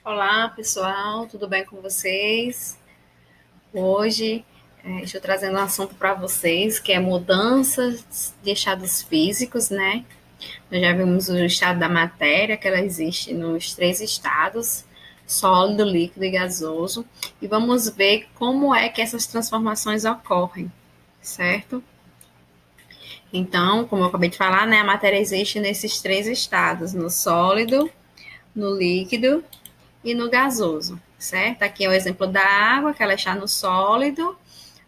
Olá, pessoal, tudo bem com vocês? Hoje estou trazendo um assunto para vocês que é mudanças de estados físicos, né? Nós já vimos o estado da matéria, que ela existe nos três estados, sólido, líquido e gasoso, e vamos ver como é que essas transformações ocorrem, certo? Então, como eu acabei de falar, né, a matéria existe nesses três estados, no sólido, no líquido e no gasoso, certo? Aqui é o exemplo da água, que ela está no sólido,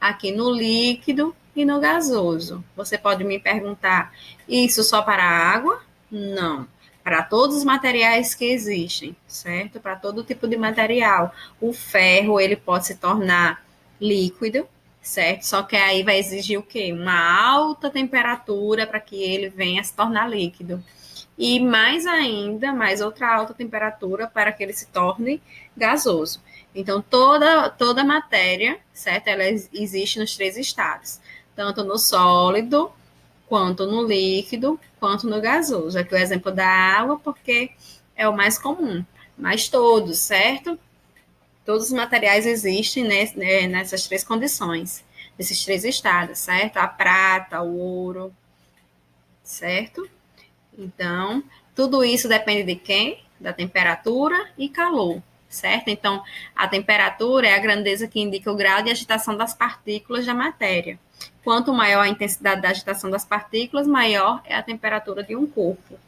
aqui no líquido e no gasoso. Você pode me perguntar, isso só para a água? Não. Para todos os materiais que existem, certo? Para todo tipo de material. O ferro, ele pode se tornar líquido, certo? Só que aí vai exigir o quê? Uma alta temperatura para que ele venha a se tornar líquido e mais ainda, mais outra alta temperatura para que ele se torne gasoso. Então, toda matéria, certo? Ela existe nos três estados, tanto no sólido, quanto no líquido, quanto no gasoso. Aqui o exemplo da água, porque é o mais comum, mas todos, certo? Todos os materiais existem nessas três condições, nesses três estados, certo? A prata, o ouro, certo? Então, tudo isso depende de quem? Da temperatura e calor, certo? Então, a temperatura é a grandeza que indica o grau de agitação das partículas da matéria. Quanto maior a intensidade da agitação das partículas, maior é a temperatura de um corpo,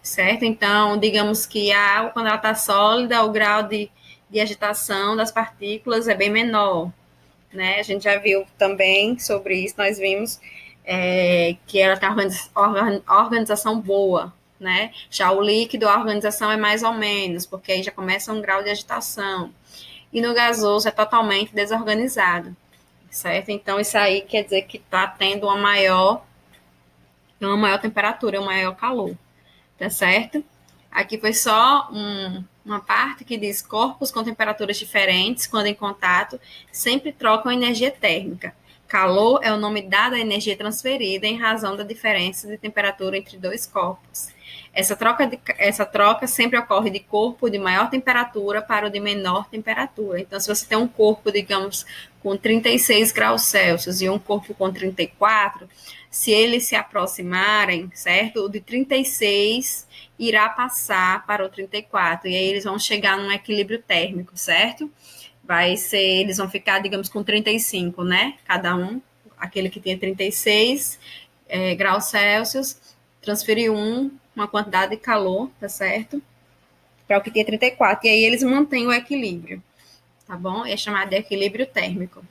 certo? Então, digamos que a água, quando ela está sólida, o grau de agitação das partículas é bem menor, né? A gente já viu também sobre isso, nós vimos que ela tem organização boa, né? Já o líquido, a organização é mais ou menos, porque aí já começa um grau de agitação. E no gasoso é totalmente desorganizado, certo? Então, isso aí quer dizer que está tendo uma maior temperatura, um maior calor, tá certo? Aqui foi só uma parte que diz corpos com temperaturas diferentes, quando em contato, sempre trocam energia térmica. Calor é o nome dado à energia transferida em razão da diferença de temperatura entre dois corpos. Essa troca sempre ocorre de corpo de maior temperatura para o de menor temperatura. Então, se você tem um corpo, digamos, com 36 graus Celsius e um corpo com 34, se eles se aproximarem, certo? O de 36 irá passar para o 34 e aí eles vão chegar num equilíbrio térmico, certo? Vai ser, eles vão ficar, digamos, com 35, né? Cada um, aquele que tinha 36 graus Celsius, transferiu uma quantidade de calor, tá certo? Para o que tinha 34. E aí eles mantêm o equilíbrio, tá bom? É chamado de equilíbrio térmico.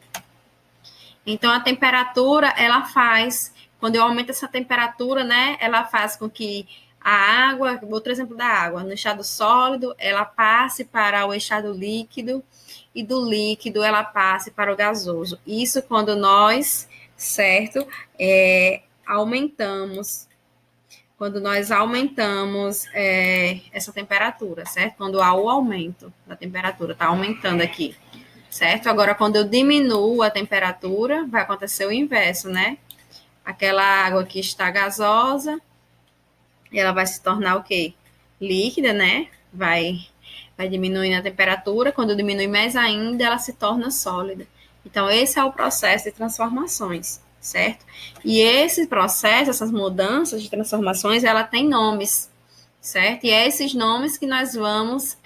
Então, a temperatura, ela faz, quando eu aumento essa temperatura, né, ela faz com que a água, outro exemplo da água, no estado sólido, ela passe para o estado líquido e do líquido ela passe para o gasoso. Isso quando nós, certo, aumentamos, quando nós aumentamos essa temperatura, certo? Quando há o aumento da temperatura, está aumentando aqui, certo? Agora, quando eu diminuo a temperatura, vai acontecer o inverso, né? Aquela água que está gasosa, ela vai se tornar o quê? Líquida, né? Vai diminuindo a temperatura. Quando diminui mais ainda, ela se torna sólida. Então, esse é o processo de transformações, certo? E esse processo, essas mudanças de transformações, ela tem nomes, certo? E é esses nomes que nós vamos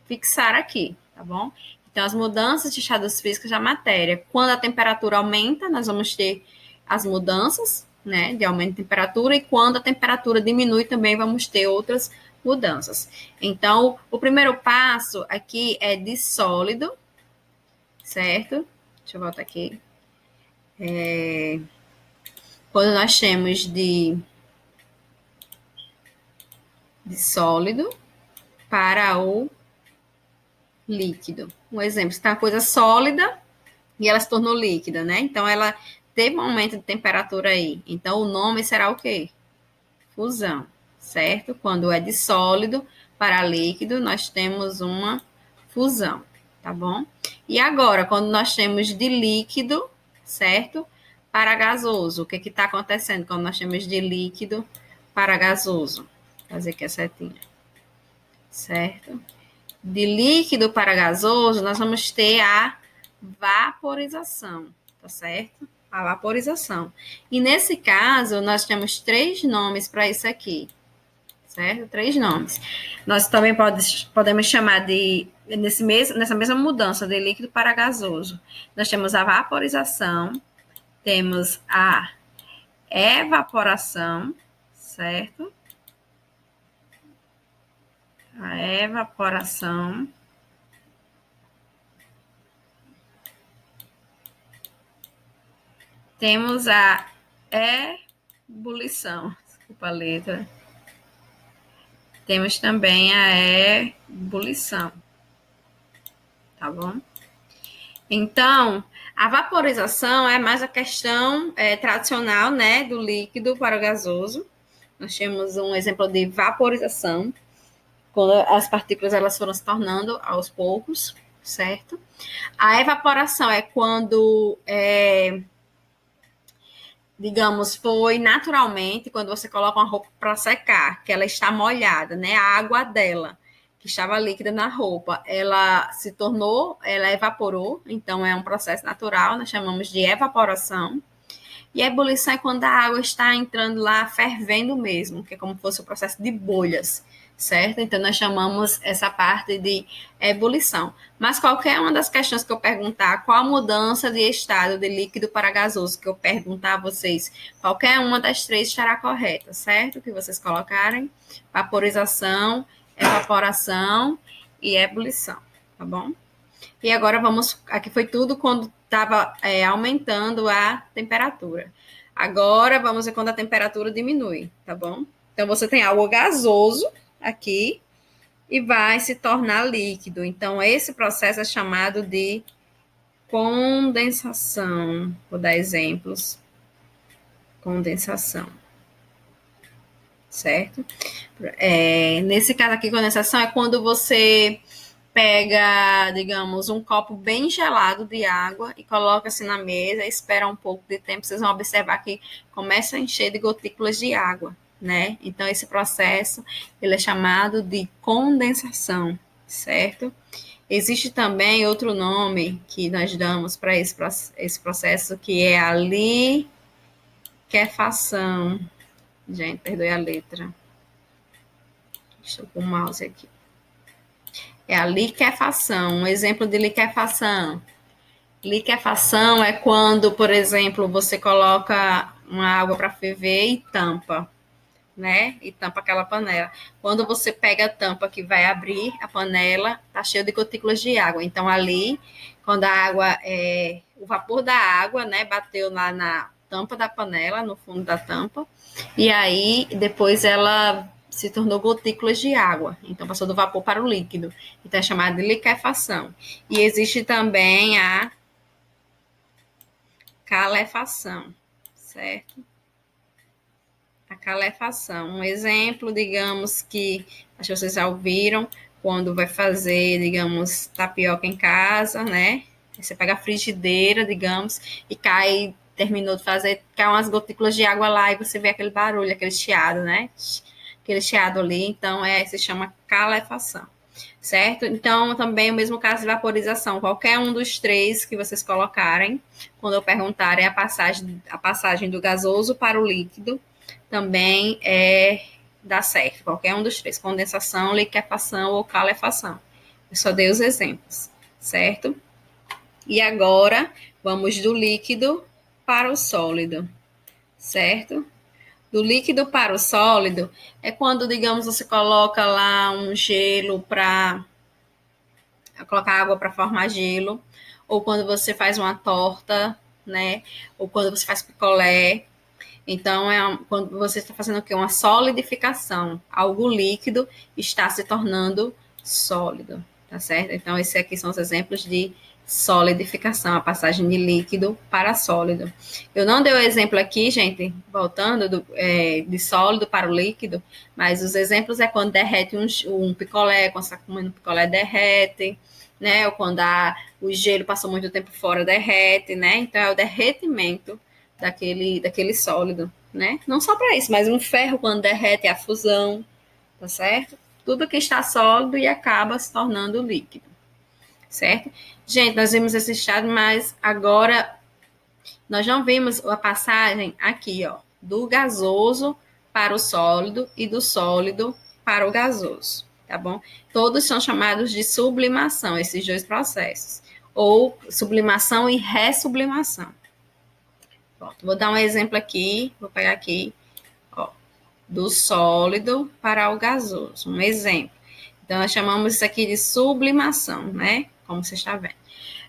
fixar aqui, tá bom? Então, as mudanças de estados físicos da matéria. Quando a temperatura aumenta, nós vamos ter as mudanças, né, de aumento de temperatura, e quando a temperatura diminui, também vamos ter outras mudanças. Então, o primeiro passo aqui é de sólido, certo? Deixa eu voltar aqui. Quando nós temos de sólido para o líquido. Um exemplo, está uma coisa sólida e ela se tornou líquida, né? Então, ela teve um aumento de temperatura aí. Então, o nome será o quê? Fusão, certo? Quando é de sólido para líquido, nós temos uma fusão, tá bom? E agora, quando nós temos de líquido, certo? Para gasoso, o que está acontecendo quando nós temos de líquido para gasoso? Vou fazer aqui a setinha, certo? de líquido para gasoso, nós vamos ter a vaporização, tá certo? A vaporização. E nesse caso, nós temos 3 nomes para isso aqui, certo? 3 nomes. Nós também podemos chamar de, nessa mesma mudança de líquido para gasoso, nós temos a vaporização, temos a evaporação, certo? A evaporação. Temos a ebulição, desculpa a letra. Temos também a ebulição, tá bom? Então, a vaporização é mais a questão tradicional, né, do líquido para o gasoso. Nós temos um exemplo de vaporização, quando as partículas elas foram se tornando aos poucos, certo? A evaporação é quando, digamos, foi naturalmente, quando você coloca uma roupa para secar, que ela está molhada, né? A água dela, que estava líquida na roupa, ela se tornou, ela evaporou, então é um processo natural, nós chamamos de evaporação. E a ebulição é quando a água está entrando lá fervendo mesmo, que é como se fosse o processo de bolhas, certo? Então nós chamamos essa parte de ebulição. Mas qualquer uma das questões que eu perguntar, qual a mudança de estado de líquido para gasoso que eu perguntar a vocês, qualquer uma das 3 estará correta, certo? Que vocês colocarem: vaporização, evaporação e ebulição, tá bom? E agora vamos, aqui foi tudo quando estava aumentando a temperatura. Agora vamos ver quando a temperatura diminui, tá bom? Então você tem algo gasoso aqui e vai se tornar líquido. Então esse processo é chamado de condensação. Vou dar exemplos. Condensação. Certo? Nesse caso aqui, condensação é quando você pega, digamos, um copo bem gelado de água e coloca assim na mesa, espera um pouco de tempo, vocês vão observar que começa a encher de gotículas de água, né? Então esse processo, ele é chamado de condensação, certo? Existe também outro nome que nós damos para esse processo, que é a liquefação. Gente, perdoe a letra. Estou com o mouse aqui. É a liquefação. Um exemplo de liquefação. Liquefação é quando, por exemplo, você coloca uma água para ferver e tampa, né? E tampa aquela panela. Quando você pega a tampa que vai abrir a panela, tá cheio de gotículas de água. Então, ali, quando a água, o vapor da água, né, bateu lá na tampa da panela, no fundo da tampa, e aí depois ela se tornou gotículas de água. Então, passou do vapor para o líquido. Então, é chamada de liquefação. E existe também a calefação, certo? A calefação. Um exemplo, digamos que, acho que vocês já ouviram, quando vai fazer, digamos, tapioca em casa, né? Você pega a frigideira, digamos, e terminou de fazer, cai umas gotículas de água lá e você vê aquele barulho, aquele chiado, né? Aquele chiado ali, então se chama calefação, certo? Então, também o mesmo caso de vaporização, qualquer um dos 3 que vocês colocarem, quando eu perguntar a passagem do gasoso para o líquido, também dá certo, qualquer um dos 3, condensação, liquefação ou calefação. Eu só dei os exemplos, certo? E agora, vamos do líquido para o sólido, certo? Do líquido para o sólido é quando, digamos, você coloca lá um gelo para colocar água para formar gelo, ou quando você faz uma torta, né? Ou quando você faz picolé. Então, quando você está fazendo o quê? Uma solidificação. Algo líquido está se tornando sólido, tá certo? Então, esses aqui são os exemplos de solidificação, a passagem de líquido para sólido. Eu não dei o exemplo aqui, gente, voltando de sólido para o líquido, mas os exemplos é quando derrete um picolé, quando você está comendo picolé, derrete, né? Ou quando o gelo passou muito tempo fora, derrete, né? Então, é o derretimento daquele sólido, né? Não só para isso, mas um ferro quando derrete é a fusão, tá certo? tudo que está sólido e acaba se tornando líquido, certo? Gente, nós vimos esse estado, mas agora nós não vimos a passagem aqui, ó, do gasoso para o sólido e do sólido para o gasoso, tá bom? Todos são chamados de sublimação, esses dois processos, ou sublimação e ressublimação. Pronto, vou dar um exemplo aqui, vou pegar aqui, ó, do sólido para o gasoso, um exemplo. Então, nós chamamos isso aqui de sublimação, né? Como você está vendo.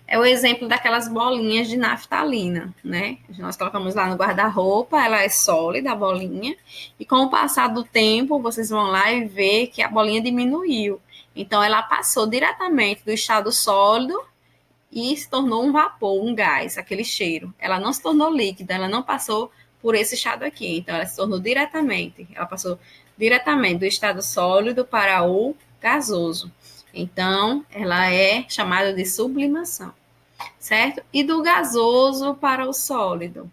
É o exemplo daquelas bolinhas de naftalina, né? Nós colocamos lá no guarda-roupa, ela é sólida, a bolinha, e com o passar do tempo, vocês vão lá e ver que a bolinha diminuiu. Então, ela passou diretamente do estado sólido e se tornou um vapor, um gás, aquele cheiro. Ela não se tornou líquida, ela não passou por esse estado aqui. Então, ela se tornou diretamente, ela passou diretamente do estado sólido para o gasoso. Então, ela é chamada de sublimação, certo? E do gasoso para o sólido,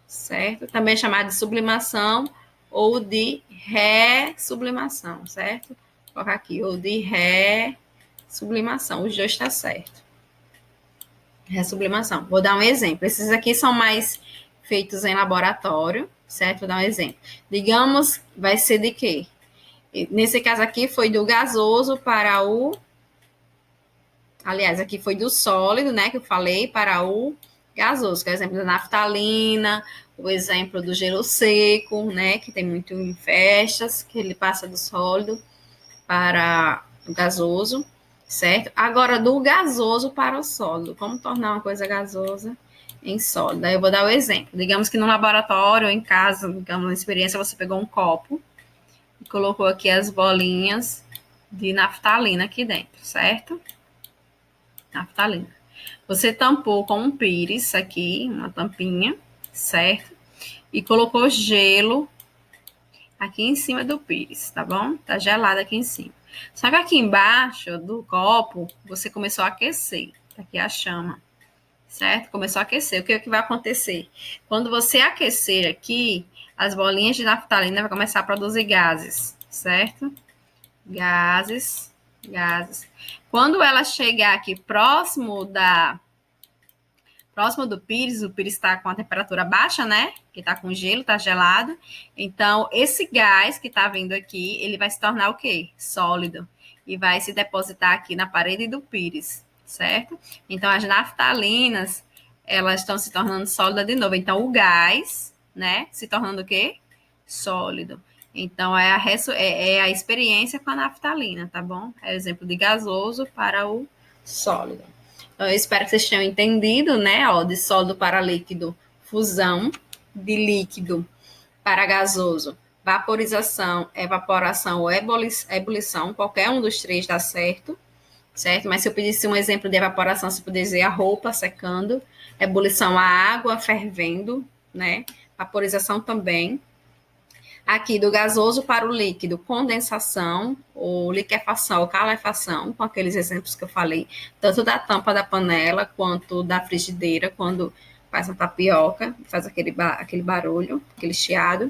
certo? Também é chamada de sublimação ou de ressublimação, certo? Vou colocar aqui, ou de ressublimação, os dois está certo. Ressublimação. Vou dar um exemplo. Esses aqui são mais feitos em laboratório, certo? Vou dar um exemplo. Digamos, vai ser de quê? Nesse caso aqui foi do gasoso para o... Aliás, aqui foi do sólido, né, que eu falei, para o gasoso, que é o exemplo da naftalina, o exemplo do gelo seco, né, que tem muito em festas, que ele passa do sólido para o gasoso, certo? Agora, do gasoso para o sólido. Como tornar uma coisa gasosa em sólido? Aí eu vou dar o exemplo. Digamos que no laboratório ou em casa, digamos, na experiência, você pegou um copo e colocou aqui as bolinhas de naftalina aqui dentro, certo? Naftalina. Você tampou com um pires aqui, uma tampinha, certo? E colocou gelo aqui em cima do pires, tá bom? Tá gelado aqui em cima. Só que aqui embaixo do copo, você começou a aquecer. Tá aqui a chama, certo? Começou a aquecer. O que é que vai acontecer? Quando você aquecer aqui, as bolinhas de naftalina vão começar a produzir gases, certo? Gases. Quando ela chegar aqui próximo do pires, o pires está com a temperatura baixa, né? Que está com gelo, está gelado. Então, esse gás que está vindo aqui, ele vai se tornar o quê? Sólido. E vai se depositar aqui na parede do pires, certo? Então, as naftalinas, elas estão se tornando sólidas de novo. Então, o gás, né? Se tornando o quê? Sólido. Então, é a experiência com a naftalina, tá bom? É o exemplo de gasoso para o sólido. Eu espero que vocês tenham entendido, né? Ó, de sólido para líquido, fusão, de líquido para gasoso, vaporização, evaporação ou ebulição, qualquer um dos três dá certo, certo? Mas se eu pedisse um exemplo de evaporação, você poderia dizer a roupa secando, ebulição, a água fervendo, né? Vaporização também. Aqui, do gasoso para o líquido, condensação, ou liquefação, ou calefação, com aqueles exemplos que eu falei, tanto da tampa da panela, quanto da frigideira, quando faz uma tapioca, faz aquele barulho, aquele chiado.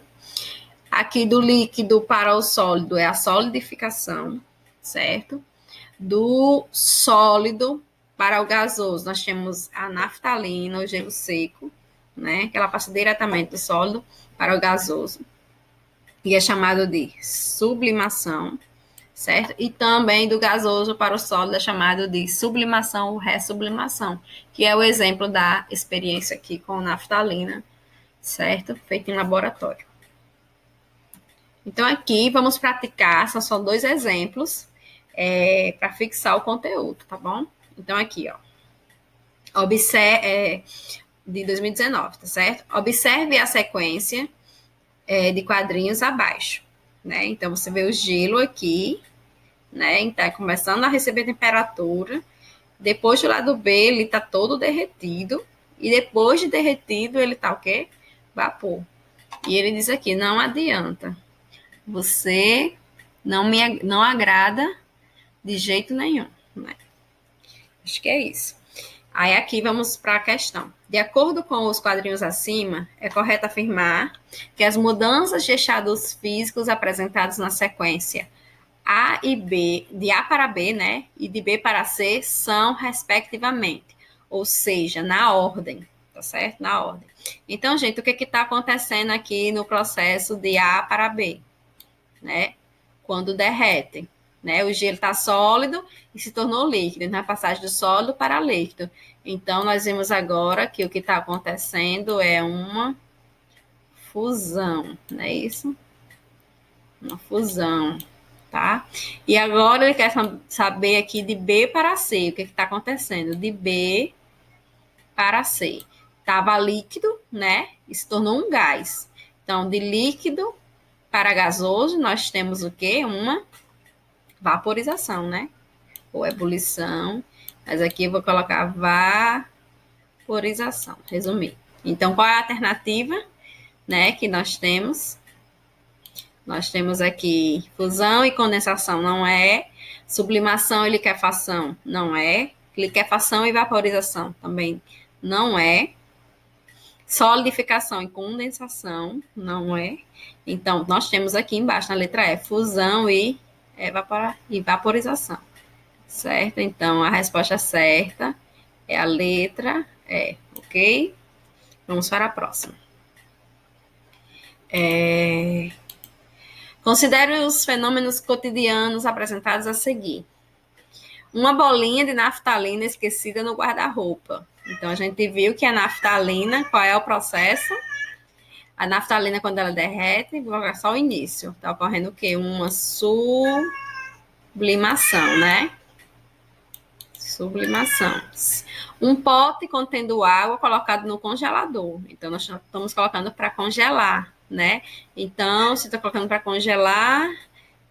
Aqui, do líquido para o sólido, é a solidificação, certo? Do sólido para o gasoso, nós temos a naftalina, o gelo seco, né? Que ela passa diretamente do sólido para o gasoso. E é chamado de sublimação, certo? E também do gasoso para o sólido é chamado de sublimação ou ressublimação, que é o exemplo da experiência aqui com naftalina, certo? Feito em laboratório. Então, aqui vamos praticar, são só 2 exemplos para fixar o conteúdo, tá bom? Então, aqui, ó. Observe, de 2019, tá certo? Observe a sequência de quadrinhos abaixo, né? Então, você vê o gelo aqui, né? Então, começando a receber temperatura. Depois do lado B, ele tá todo derretido. E depois de derretido, ele tá o quê? Vapor. E ele diz aqui, não adianta. Você não agrada de jeito nenhum, né? Acho que é isso. Aí aqui vamos para a questão. De acordo com os quadrinhos acima, é correto afirmar que as mudanças de estados físicos apresentadas na sequência A e B, de A para B, né? E de B para C são respectivamente. Ou seja, na ordem, tá certo? Na ordem. Então, gente, o que está acontecendo aqui no processo de A para B, né? Quando derrete, né? O gelo está sólido e se tornou líquido, na passagem do sólido para líquido. Então, nós vemos agora que o que está acontecendo é uma fusão, não é isso? Uma fusão, tá? E agora ele quer saber aqui de B para C, o que está acontecendo? De B para C. Estava líquido, né? E se tornou um gás. Então, de líquido para gasoso, nós temos o quê? Uma vaporização, né? Ou ebulição. Mas aqui eu vou colocar vaporização, resumir. Então, qual é a alternativa, né, que nós temos? Nós temos aqui fusão e condensação, não é. Sublimação e liquefação, não é. Liquefação e vaporização, também não é. Solidificação e condensação, não é. Então, nós temos aqui embaixo, na letra E, fusão e vaporização, certo? Então, a resposta certa é a letra E, ok? Vamos para a próxima. Considere os fenômenos cotidianos apresentados a seguir. Uma bolinha de naftalina esquecida no guarda-roupa. Então, a gente viu que a naftalina, qual é o processo? A naftalina, quando ela derrete, vou colocar só o início. Está ocorrendo o quê? Uma sublimação, né? Sublimação. Um pote contendo água colocado no congelador. Então, nós estamos colocando para congelar, né? Então, se está colocando para congelar,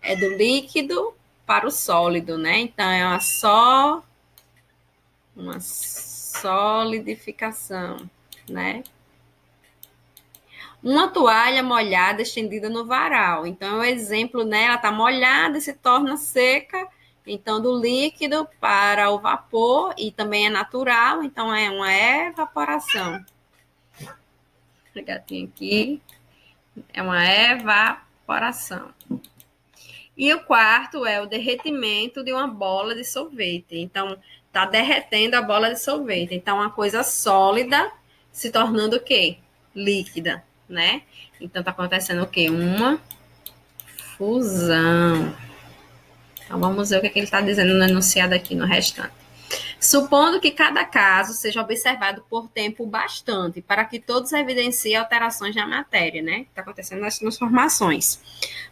é do líquido para o sólido, né? Então, é uma solidificação, né? Uma toalha molhada estendida no varal. Então, o exemplo, né? Ela está molhada e se torna seca. Então, do líquido para o vapor, e também é natural, então é uma evaporação. Gatinho aqui. É uma evaporação. E o quarto é o derretimento de uma bola de sorvete. Então, está derretendo a bola de sorvete. Então, uma coisa sólida se tornando o quê? Líquida, né? Então, está acontecendo o quê? Uma fusão. Então, vamos ver o que ele está dizendo no enunciado aqui no restante. Supondo que cada caso seja observado por tempo bastante, para que todos evidenciem alterações na matéria, né? Está acontecendo nas transformações.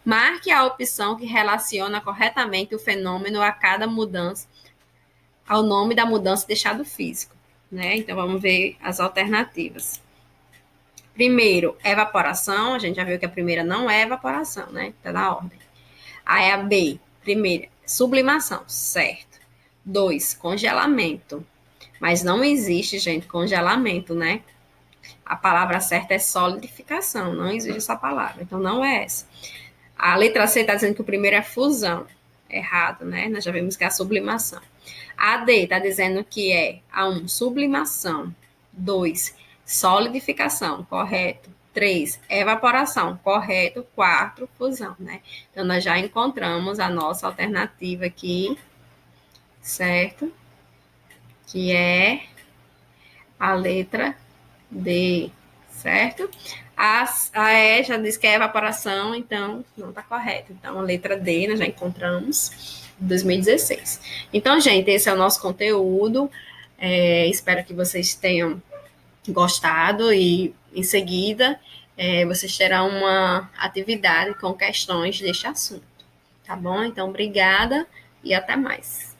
Marque a opção que relaciona corretamente o fenômeno a cada mudança, ao nome da mudança de estado físico, né? Então, vamos ver as alternativas. Primeiro, evaporação. A gente já viu que a primeira não é evaporação, né? Está na ordem. Aí a B, primeira, sublimação, certo. 2, congelamento. Mas não existe, gente, congelamento, né? A palavra certa é solidificação, não existe essa palavra, então não é essa. A letra C está dizendo que o primeiro é fusão, errado, né? Nós já vimos que é a sublimação. A D está dizendo que é a 1, sublimação. 2, solidificação, correto. 3, evaporação, correto. 4, fusão, né? Então, nós já encontramos a nossa alternativa aqui, certo? Que é a letra D, certo? A E já diz que é evaporação, então não está correto. Então, a letra D nós já encontramos em 2016. Então, gente, esse é o nosso conteúdo. Espero que vocês tenham gostado e, em seguida, vocês terão uma atividade com questões deste assunto. Tá bom? Então, obrigada e até mais.